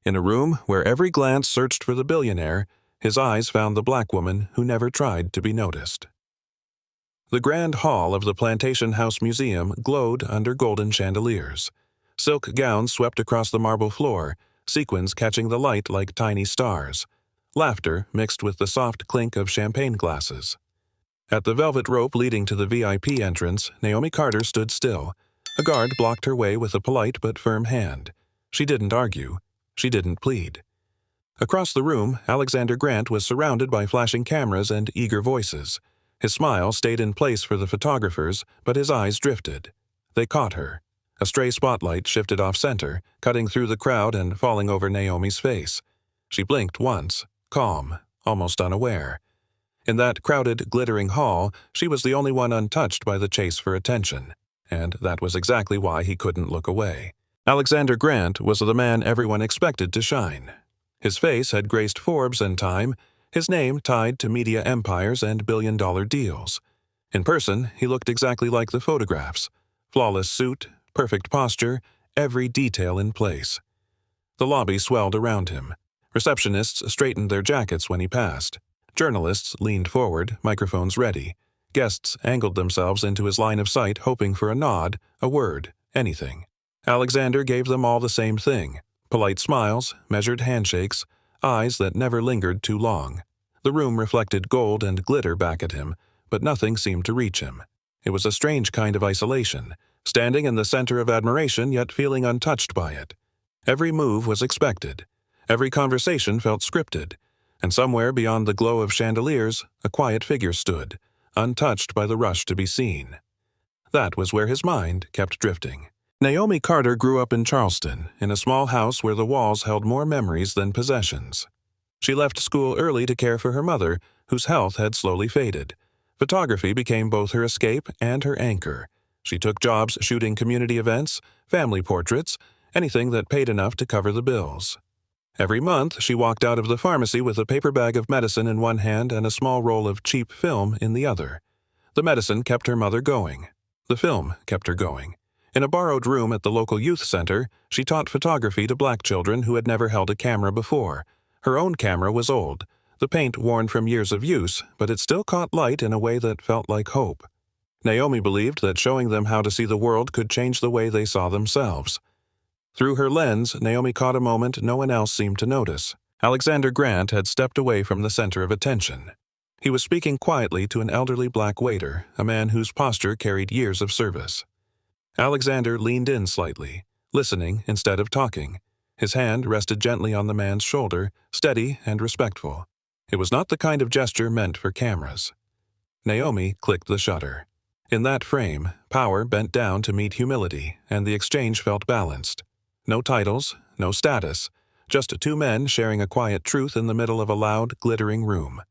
In a room where every glance searched for the billionaire, his eyes found the black woman who never tried to be noticed. The grand hall of the Plantation House Museum glowed under golden chandeliers. Silk gowns swept across the marble floor, sequins catching the light like tiny stars. Laughter mixed with the soft clink of champagne glasses. At the velvet rope leading to the VIP entrance, Naomi Carter stood still. A guard blocked her way with a polite but firm hand. She didn't argue. She didn't plead. Across the room, Alexander Grant was surrounded by flashing cameras and eager voices. His smile stayed in place for the photographers, but his eyes drifted. They caught her. A stray spotlight shifted off-center, cutting through the crowd and falling over Naomi's face. She blinked once, calm, almost unaware. In that crowded, glittering hall, she was the only one untouched by the chase for attention, and that was exactly why he couldn't look away. Alexander Grant was the man everyone expected to shine. His face had graced Forbes and Time, his name tied to media empires and billion-dollar deals. In person, he looked exactly like the photographs. Flawless suit, perfect posture, every detail in place. The lobby swelled around him. Receptionists straightened their jackets when he passed. Journalists leaned forward, microphones ready. Guests angled themselves into his line of sight, hoping for a nod, a word, anything. Alexander gave them all the same thing: polite smiles, measured handshakes, eyes that never lingered too long. The room reflected gold and glitter back at him, but nothing seemed to reach him. It was a strange kind of isolation, standing in the center of admiration yet feeling untouched by it. Every move was expected. Every conversation felt scripted. And somewhere beyond the glow of chandeliers, a quiet figure stood, untouched by the rush to be seen. That was where his mind kept drifting. Naomi Carter grew up in Charleston, in a small house where the walls held more memories than possessions. She left school early to care for her mother, whose health had slowly faded. Photography became both her escape and her anchor. She took jobs shooting community events, family portraits, anything that paid enough to cover the bills. Every month, she walked out of the pharmacy with a paper bag of medicine in one hand and a small roll of cheap film in the other. The medicine kept her mother going. The film kept her going. In a borrowed room at the local youth center, she taught photography to black children who had never held a camera before. Her own camera was old, the paint worn from years of use, but it still caught light in a way that felt like hope. Naomi believed that showing them how to see the world could change the way they saw themselves. Through her lens, Naomi caught a moment no one else seemed to notice. Alexander Grant had stepped away from the center of attention. He was speaking quietly to an elderly black waiter, a man whose posture carried years of service. Alexander leaned in slightly, listening instead of talking. His hand rested gently on the man's shoulder, steady and respectful. It was not the kind of gesture meant for cameras. Naomi clicked the shutter. In that frame, power bent down to meet humility, and the exchange felt balanced. No titles, no status, just two men sharing a quiet truth in the middle of a loud, glittering room.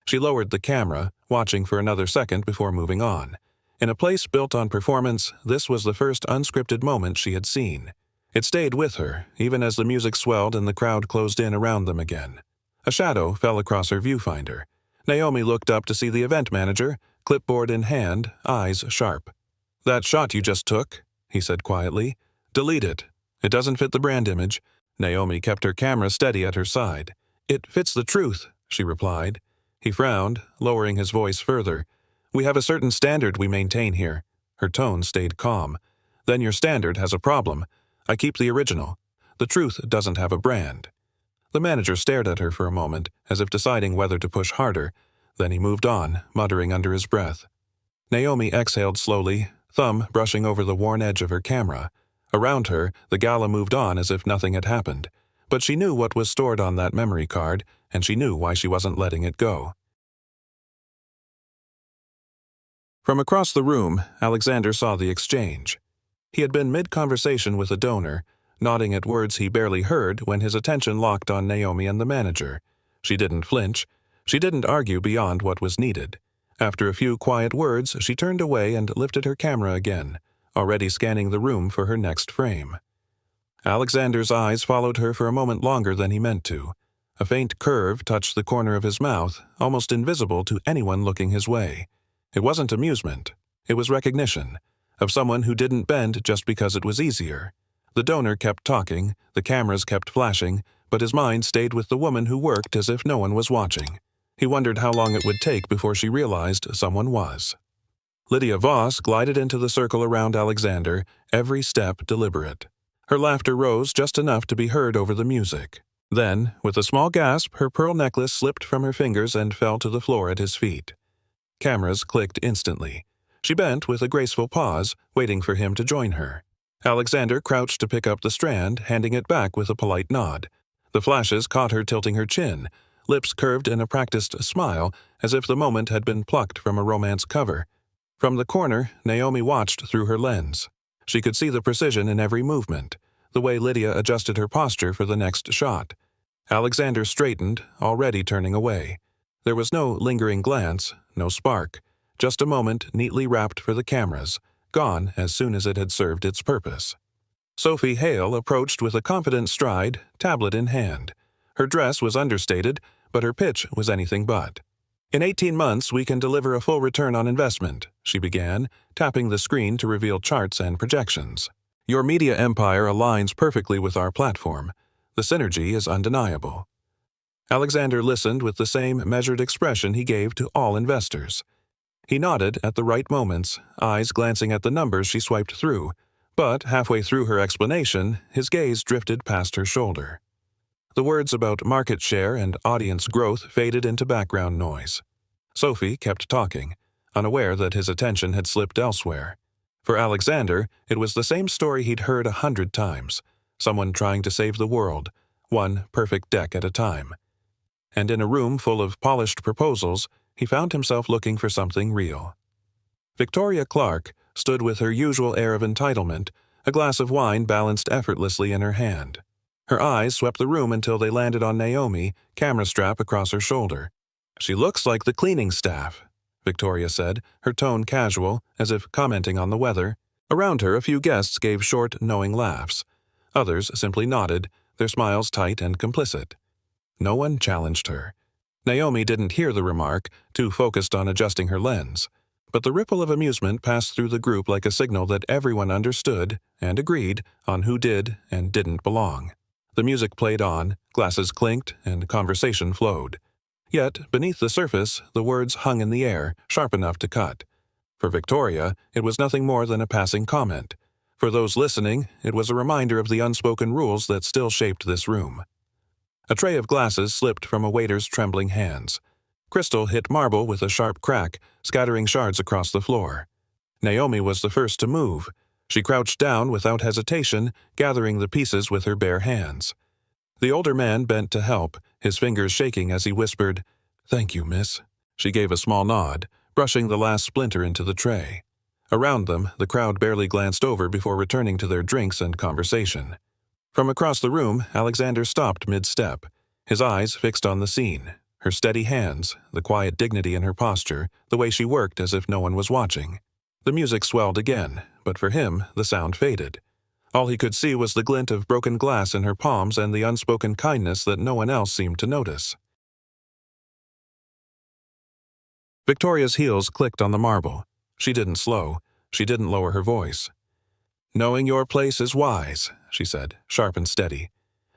She lowered the camera, watching for another second before moving on. In a place built on performance, this was the first unscripted moment she had seen. It stayed with her, even as the music swelled and the crowd closed in around them again. A shadow fell across her viewfinder. Naomi looked up to see the event manager, clipboard in hand, eyes sharp. "That shot you just took," he said quietly. "Delete it. It doesn't fit the brand image." Naomi kept her camera steady at her side. "It fits the truth," she replied. He frowned, lowering his voice further. "We have a certain standard we maintain here." Her tone stayed calm. "Then your standard has a problem. I keep the original. The truth doesn't have a brand." The manager stared at her for a moment, as if deciding whether to push harder. Then he moved on, muttering under his breath. Naomi exhaled slowly, thumb brushing over the worn edge of her camera. Around her, the Gala moved on as if nothing had happened. But she knew what was stored on that memory card, and she knew why she wasn't letting it go. From across the room, Alexander saw the exchange. He had been mid-conversation with a donor, nodding at words he barely heard when his attention locked on Naomi and the manager. She didn't flinch. She didn't argue beyond what was needed. After a few quiet words, she turned away and lifted her camera again, already scanning the room for her next frame. Alexander's eyes followed her for a moment longer than he meant to. A faint curve touched the corner of his mouth, almost invisible to anyone looking his way. It wasn't amusement. It was recognition, of someone who didn't bend just because it was easier. The donor kept talking, the cameras kept flashing, but his mind stayed with the woman who worked as if no one was watching. He wondered how long it would take before she realized someone was. Lydia Voss glided into the circle around Alexander, every step deliberate. Her laughter rose just enough to be heard over the music. Then, with a small gasp, her pearl necklace slipped from her fingers and fell to the floor at his feet. Cameras clicked instantly. She bent with a graceful pause, waiting for him to join her. Alexander crouched to pick up the strand, handing it back with a polite nod. The flashes caught her tilting her chin, lips curved in a practiced smile, as if the moment had been plucked from a romance cover. From the corner, Naomi watched through her lens. She could see the precision in every movement, the way Lydia adjusted her posture for the next shot. Alexander straightened, already turning away. There was no lingering glance, no spark, just a moment neatly wrapped for the cameras, gone as soon as it had served its purpose. Sophie Hale approached with a confident stride, tablet in hand. Her dress was understated, but her pitch was anything but. "In 18 months, we can deliver a full return on investment," she began, tapping the screen to reveal charts and projections. "Your media empire aligns perfectly with our platform. The synergy is undeniable." Alexander listened with the same measured expression he gave to all investors. He nodded at the right moments, eyes glancing at the numbers she swiped through, but halfway through her explanation, his gaze drifted past her shoulder. The words about market share and audience growth faded into background noise. Sophie kept talking, unaware that his attention had slipped elsewhere. For Alexander, it was the same story he'd heard 100 times, someone trying to save the world, one perfect deck at a time. And in a room full of polished proposals, he found himself looking for something real. Victoria Clark stood with her usual air of entitlement, a glass of wine balanced effortlessly in her hand. Her eyes swept the room until they landed on Naomi, camera strap across her shoulder. "She looks like the cleaning staff," Victoria said, her tone casual, as if commenting on the weather. Around her, a few guests gave short, knowing laughs. Others simply nodded, their smiles tight and complicit. No one challenged her. Naomi didn't hear the remark, too focused on adjusting her lens. But the ripple of amusement passed through the group like a signal that everyone understood and agreed on who did and didn't belong. The music played on, glasses clinked, and conversation flowed. Yet, beneath the surface, the words hung in the air, sharp enough to cut. For Victoria, it was nothing more than a passing comment. For those listening, it was a reminder of the unspoken rules that still shaped this room. A tray of glasses slipped from a waiter's trembling hands. Crystal hit marble with a sharp crack, scattering shards across the floor. Naomi was the first to move. She crouched down without hesitation, gathering the pieces with her bare hands. The older man bent to help, his fingers shaking as he whispered, "Thank you, miss." She gave a small nod, brushing the last splinter into the tray. Around them, the crowd barely glanced over before returning to their drinks and conversation. From across the room, Alexander stopped mid-step, his eyes fixed on the scene, her steady hands, the quiet dignity in her posture, the way she worked as if no one was watching. The music swelled again, but for him, the sound faded. All he could see was the glint of broken glass in her palms and the unspoken kindness that no one else seemed to notice. Victoria's heels clicked on the marble. She didn't slow. She didn't lower her voice. "Knowing your place is wise," she said, sharp and steady.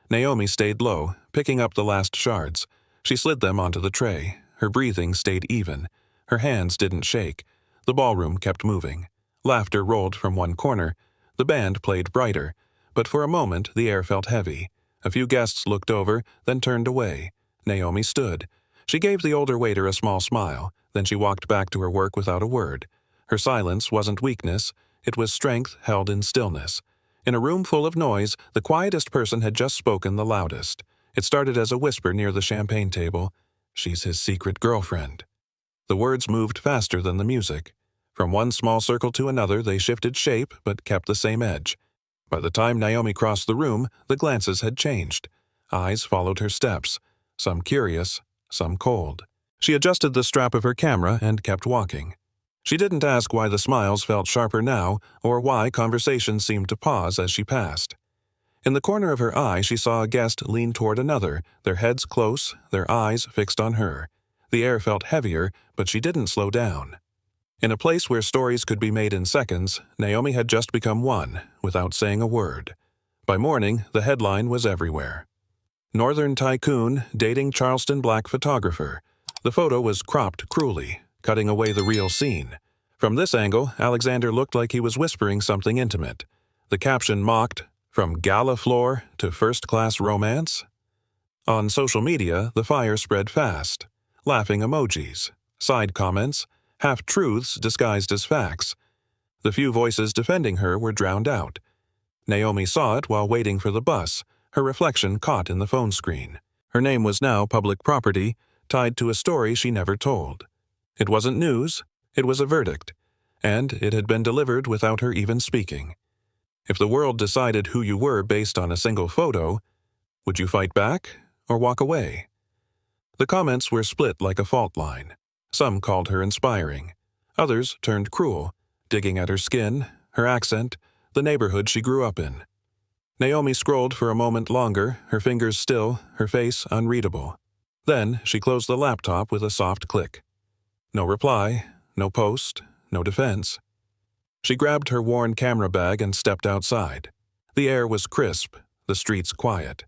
Naomi stayed low, picking up the last shards. She slid them onto the tray. Her breathing stayed even. Her hands didn't shake. The ballroom kept moving. Laughter rolled from one corner. The band played brighter. But for a moment, the air felt heavy. A few guests looked over, then turned away. Naomi stood. She gave the older waiter a small smile. Then she walked back to her work without a word. Her silence wasn't weakness. It was strength held in stillness. In a room full of noise, the quietest person had just spoken the loudest. It started as a whisper near the champagne table. "She's his secret girlfriend." The words moved faster than the music. From one small circle to another, they shifted shape but kept the same edge. By the time Naomi crossed the room, the glances had changed. Eyes followed her steps, some curious, some cold. She adjusted the strap of her camera and kept walking. She didn't ask why the smiles felt sharper now, or why conversation seemed to pause as she passed. In the corner of her eye, she saw a guest lean toward another, their heads close, their eyes fixed on her. The air felt heavier, but she didn't slow down. In a place where stories could be made in seconds, Naomi had just become one, without saying a word. By morning, the headline was everywhere. Northern tycoon dating Charleston black photographer. The photo was cropped cruelly, cutting away the real scene. From this angle, Alexander looked like he was whispering something intimate. The caption mocked, "From gala floor to first-class romance?" On social media, the fire spread fast. Laughing emojis, side comments, half-truths disguised as facts. The few voices defending her were drowned out. Naomi saw it while waiting for the bus, her reflection caught in the phone screen. Her name was now public property, tied to a story she never told. It wasn't news, it was a verdict, and it had been delivered without her even speaking. If the world decided who you were based on a single photo, would you fight back or walk away? The comments were split like a fault line. Some called her inspiring. Others turned cruel, digging at her skin, her accent, the neighborhood she grew up in. Naomi scrolled for a moment longer, her fingers still, her face unreadable. Then she closed the laptop with a soft click. No reply, no post, no defense. She grabbed her worn camera bag and stepped outside. The air was crisp, the streets quiet.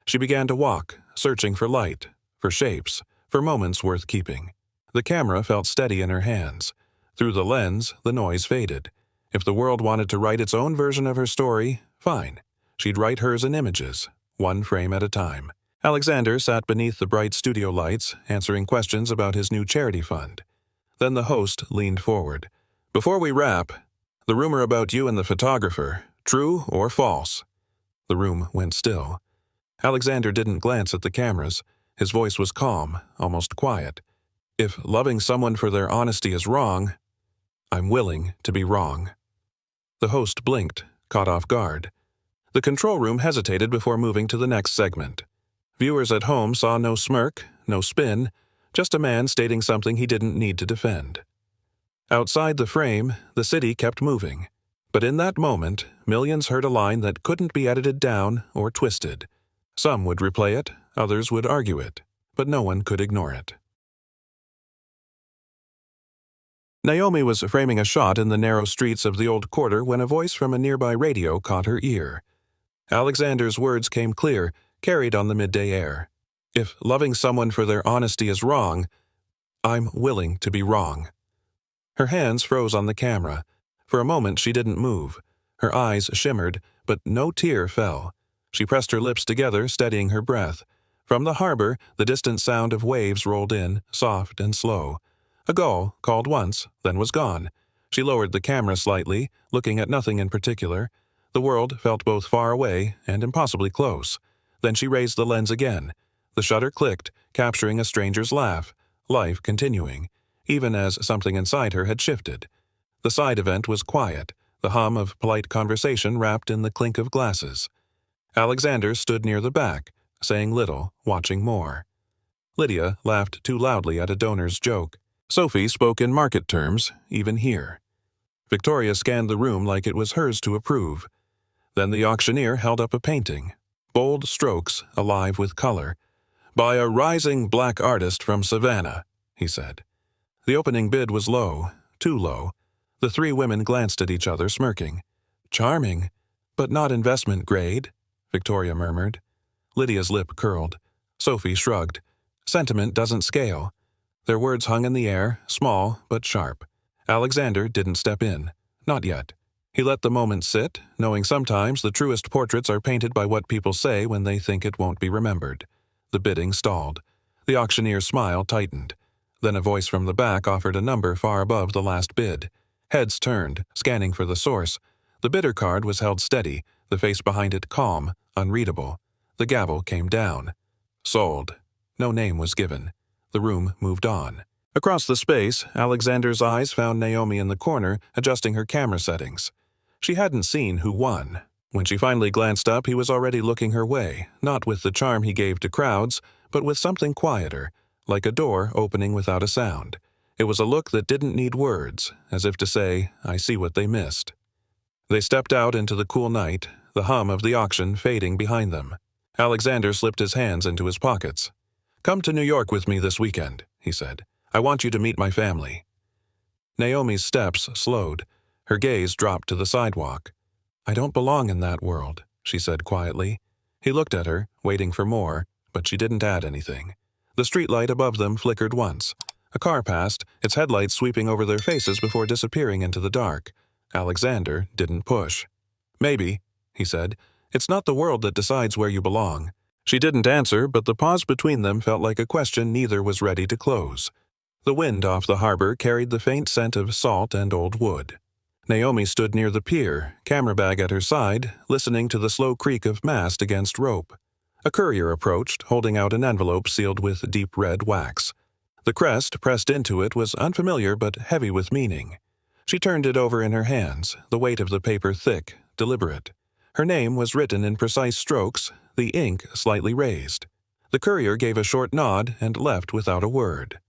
She began to walk, searching for light, for shapes, for moments worth keeping. The camera felt steady in her hands. Through the lens, the noise faded. If the world wanted to write its own version of her story, fine. She'd write hers in images, one frame at a time. Alexander sat beneath the bright studio lights, answering questions about his new charity fund. Then the host leaned forward. "Before we wrap, the rumor about you and the photographer, true or false?" The room went still. Alexander didn't glance at the cameras. His voice was calm, almost quiet. "If loving someone for their honesty is wrong, I'm willing to be wrong." The host blinked, caught off guard. The control room hesitated before moving to the next segment. Viewers at home saw no smirk, no spin, just a man stating something he didn't need to defend. Outside the frame, the city kept moving. But in that moment, millions heard a line that couldn't be edited down or twisted. Some would replay it, others would argue it, but no one could ignore it. Naomi was framing a shot in the narrow streets of the old quarter when a voice from a nearby radio caught her ear. Alexander's words came clear, carried on the midday air. "If loving someone for their honesty is wrong, I'm willing to be wrong." Her hands froze on the camera. For a moment she didn't move. Her eyes shimmered, but no tear fell. She pressed her lips together, steadying her breath. From the harbor, the distant sound of waves rolled in, soft and slow. A gull called once, then was gone. She lowered the camera slightly, looking at nothing in particular. The world felt both far away and impossibly close. Then she raised the lens again. The shutter clicked, capturing a stranger's laugh, life continuing, even as something inside her had shifted. The side event was quiet, the hum of polite conversation wrapped in the clink of glasses. Alexander stood near the back, saying little, watching more. Lydia laughed too loudly at a donor's joke. Sophie spoke in market terms, even here. Victoria scanned the room like it was hers to approve. Then the auctioneer held up a painting, bold strokes alive with color. "By a rising black artist from Savannah," he said. The opening bid was low, too low. The three women glanced at each other, smirking. "Charming, but not investment grade," Victoria murmured. Lydia's lip curled. Sophie shrugged. "Sentiment doesn't scale." Their words hung in the air, small but sharp. Alexander didn't step in. Not yet. He let the moment sit, knowing sometimes the truest portraits are painted by what people say when they think it won't be remembered. The bidding stalled. The auctioneer's smile tightened. Then a voice from the back offered a number far above the last bid. Heads turned, scanning for the source. The bidder card was held steady, the face behind it calm, unreadable. The gavel came down. Sold. No name was given. The room moved on. Across the space, Alexander's eyes found Naomi in the corner, adjusting her camera settings. She hadn't seen who won. When she finally glanced up, he was already looking her way, not with the charm he gave to crowds, but with something quieter, like a door opening without a sound. It was a look that didn't need words, as if to say, "I see what they missed." They stepped out into the cool night, the hum of the auction fading behind them. Alexander slipped his hands into his pockets. "Come to New York with me this weekend," he said. "I want you to meet my family." Naomi's steps slowed. Her gaze dropped to the sidewalk. "I don't belong in that world," she said quietly. He looked at her, waiting for more, but she didn't add anything. The streetlight above them flickered once. A car passed, its headlights sweeping over their faces before disappearing into the dark. Alexander didn't push. "Maybe," he said. "It's not the world that decides where you belong." She didn't answer, but the pause between them felt like a question neither was ready to close. The wind off the harbor carried the faint scent of salt and old wood. Naomi stood near the pier, camera bag at her side, listening to the slow creak of mast against rope. A courier approached, holding out an envelope sealed with deep red wax. The crest pressed into it was unfamiliar but heavy with meaning. She turned it over in her hands, the weight of the paper thick, deliberate. Her name was written in precise strokes, the ink slightly raised. The courier gave a short nod and left without a word.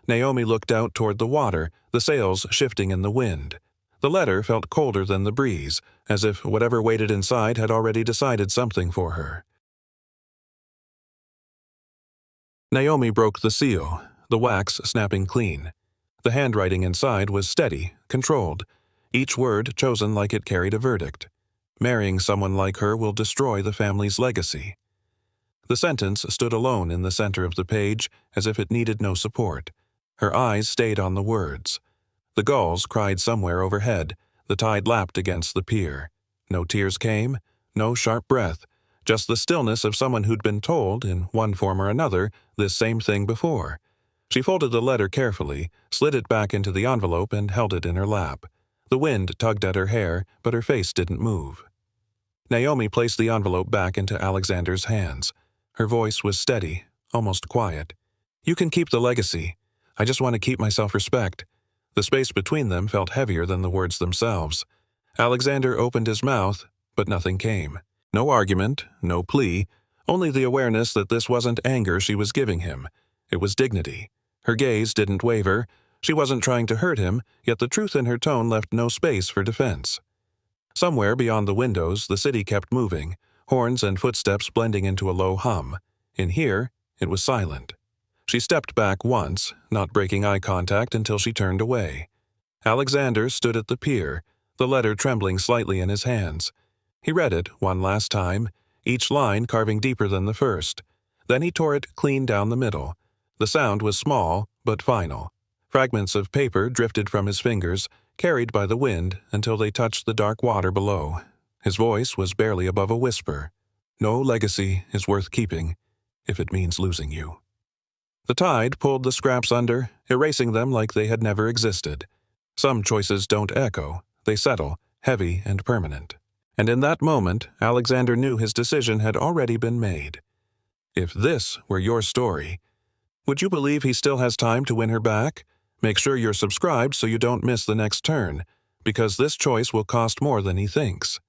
Naomi looked out toward the water, the sails shifting in the wind. The letter felt colder than the breeze, as if whatever waited inside had already decided something for her. Naomi broke the seal, the wax snapping clean. The handwriting inside was steady, controlled, each word chosen like it carried a verdict. Marrying someone like her will destroy the family's legacy. The sentence stood alone in the center of the page, as if it needed no support. Her eyes stayed on the words. The gulls cried somewhere overhead. The tide lapped against the pier. No tears came, no sharp breath, just the stillness of someone who'd been told, in one form or another, this same thing before. She folded the letter carefully, slid it back into the envelope, and held it in her lap. The wind tugged at her hair, but her face didn't move. Naomi placed the envelope back into Alexander's hands. Her voice was steady, almost quiet. "You can keep the legacy. I just want to keep my self-respect." The space between them felt heavier than the words themselves. Alexander opened his mouth, but nothing came. No argument, no plea, only the awareness that this wasn't anger she was giving him. It was dignity. Her gaze didn't waver. She wasn't trying to hurt him, yet the truth in her tone left no space for defense. Somewhere beyond the windows, the city kept moving, horns and footsteps blending into a low hum. In here, it was silent. She stepped back once, not breaking eye contact until she turned away. Alexander stood at the pier, the letter trembling slightly in his hands. He read it one last time, each line carving deeper than the first. Then he tore it clean down the middle. The sound was small, but final. Fragments of paper drifted from his fingers, carried by the wind until they touched the dark water below. His voice was barely above a whisper. "No legacy is worth keeping, if it means losing you." The tide pulled the scraps under, erasing them like they had never existed. Some choices don't echo, they settle, heavy and permanent. And in that moment, Alexander knew his decision had already been made. If this were your story, would you believe he still has time to win her back? Make sure you're subscribed so you don't miss the next turn, because this choice will cost more than he thinks.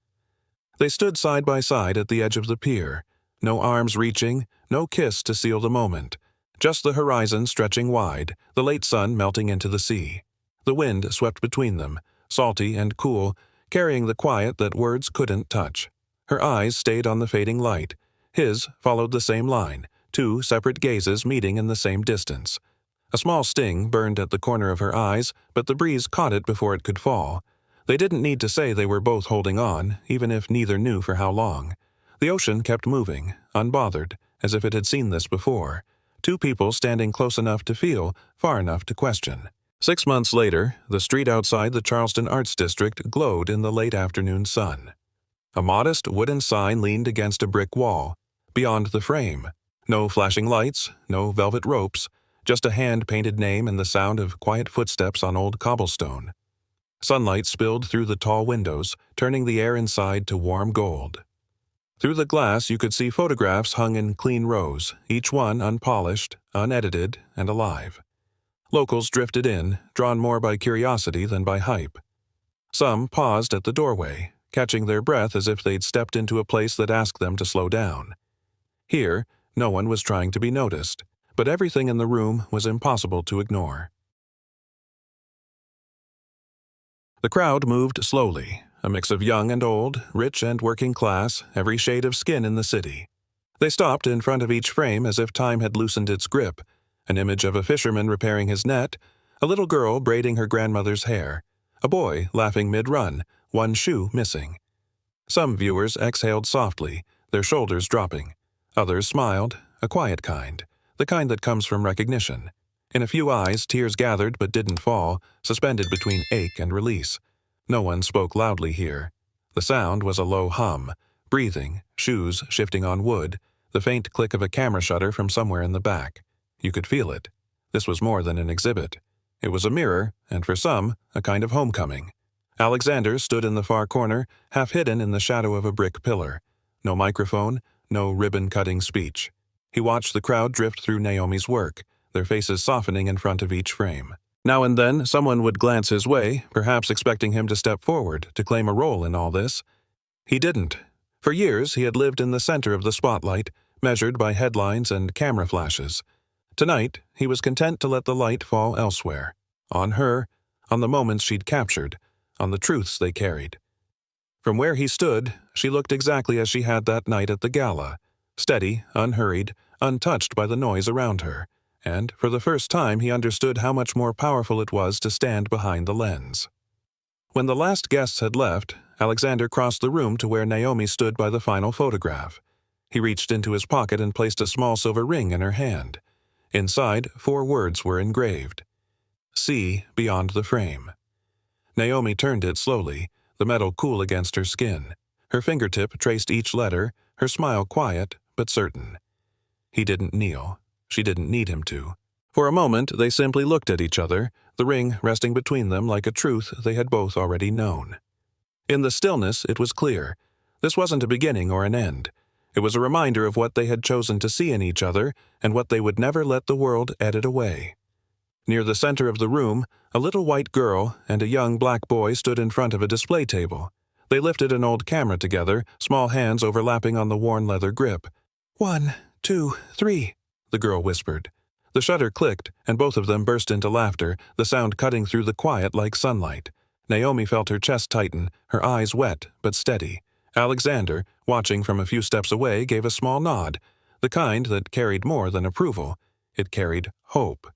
They stood side by side at the edge of the pier, no arms reaching, no kiss to seal the moment. Just the horizon stretching wide, the late sun melting into the sea. The wind swept between them, salty and cool, carrying the quiet that words couldn't touch. Her eyes stayed on the fading light. His followed the same line, two separate gazes meeting in the same distance. A small sting burned at the corner of her eyes, but the breeze caught it before it could fall. They didn't need to say they were both holding on, even if neither knew for how long. The ocean kept moving, unbothered, as if it had seen this before. Two people standing close enough to feel, far enough to question. 6 months later, the street outside the Charleston Arts District glowed in the late afternoon sun. A modest wooden sign leaned against a brick wall. Beyond the frame, no flashing lights, no velvet ropes, just a hand-painted name and the sound of quiet footsteps on old cobblestone. Sunlight spilled through the tall windows, turning the air inside to warm gold. Through the glass you could see photographs hung in clean rows, each one unpolished, unedited, and alive. Locals drifted in, drawn more by curiosity than by hype. Some paused at the doorway, catching their breath as if they'd stepped into a place that asked them to slow down. Here, no one was trying to be noticed, but everything in the room was impossible to ignore. The crowd moved slowly, a mix of young and old, rich and working class, every shade of skin in the city. They stopped in front of each frame as if time had loosened its grip, an image of a fisherman repairing his net, a little girl braiding her grandmother's hair, a boy laughing mid-run, one shoe missing. Some viewers exhaled softly, their shoulders dropping. Others smiled, a quiet kind, the kind that comes from recognition. In a few eyes, tears gathered but didn't fall, suspended between ache and release. No one spoke loudly here. The sound was a low hum, breathing, shoes shifting on wood, the faint click of a camera shutter from somewhere in the back. You could feel it. This was more than an exhibit. It was a mirror, and for some, a kind of homecoming. Alexander stood in the far corner, half hidden in the shadow of a brick pillar. No microphone, no ribbon-cutting speech. He watched the crowd drift through Naomi's work, their faces softening in front of each frame. Now and then, someone would glance his way, perhaps expecting him to step forward, to claim a role in all this. He didn't. For years, he had lived in the center of the spotlight, measured by headlines and camera flashes. Tonight, he was content to let the light fall elsewhere. On her, on the moments she'd captured, on the truths they carried. From where he stood, she looked exactly as she had that night at the gala, steady, unhurried, untouched by the noise around her, and for the first time he understood how much more powerful it was to stand behind the lens. When the last guests had left, Alexander crossed the room to where Naomi stood by the final photograph. He reached into his pocket and placed a small silver ring in her hand. Inside, 4 words were engraved. "See beyond the frame." Naomi turned it slowly, the metal cool against her skin. Her fingertip traced each letter, her smile quiet but certain. He didn't kneel. She didn't need him to. For a moment, they simply looked at each other, the ring resting between them like a truth they had both already known. In the stillness, it was clear. This wasn't a beginning or an end. It was a reminder of what they had chosen to see in each other and what they would never let the world edit away. Near the center of the room, a little white girl and a young black boy stood in front of a display table. They lifted an old camera together, small hands overlapping on the worn leather grip. 1, 2, 3, the girl whispered. The shutter clicked, and both of them burst into laughter, the sound cutting through the quiet like sunlight. Naomi felt her chest tighten, her eyes wet but steady. Alexander, watching from a few steps away, gave a small nod, the kind that carried more than approval. It carried hope.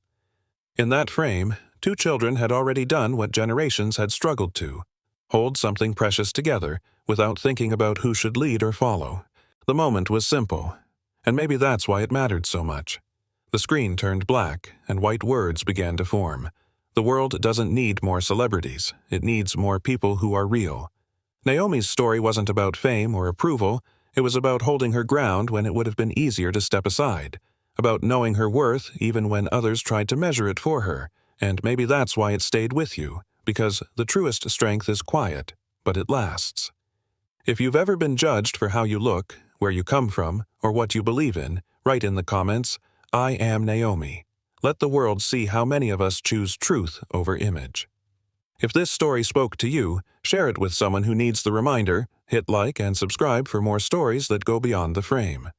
In that frame, 2 children had already done what generations had struggled to: hold something precious together, without thinking about who should lead or follow. The moment was simple, and maybe that's why it mattered so much. The screen turned black, and white words began to form. The world doesn't need more celebrities, it needs more people who are real. Naomi's story wasn't about fame or approval, it was about holding her ground when it would have been easier to step aside, about knowing her worth even when others tried to measure it for her, and maybe that's why it stayed with you, because the truest strength is quiet, but it lasts. If you've ever been judged for how you look, where you come from, or what you believe in, write in the comments, "I am Naomi." Let the world see how many of us choose truth over image. If this story spoke to you, share it with someone who needs the reminder, hit like and subscribe for more stories that go beyond the frame.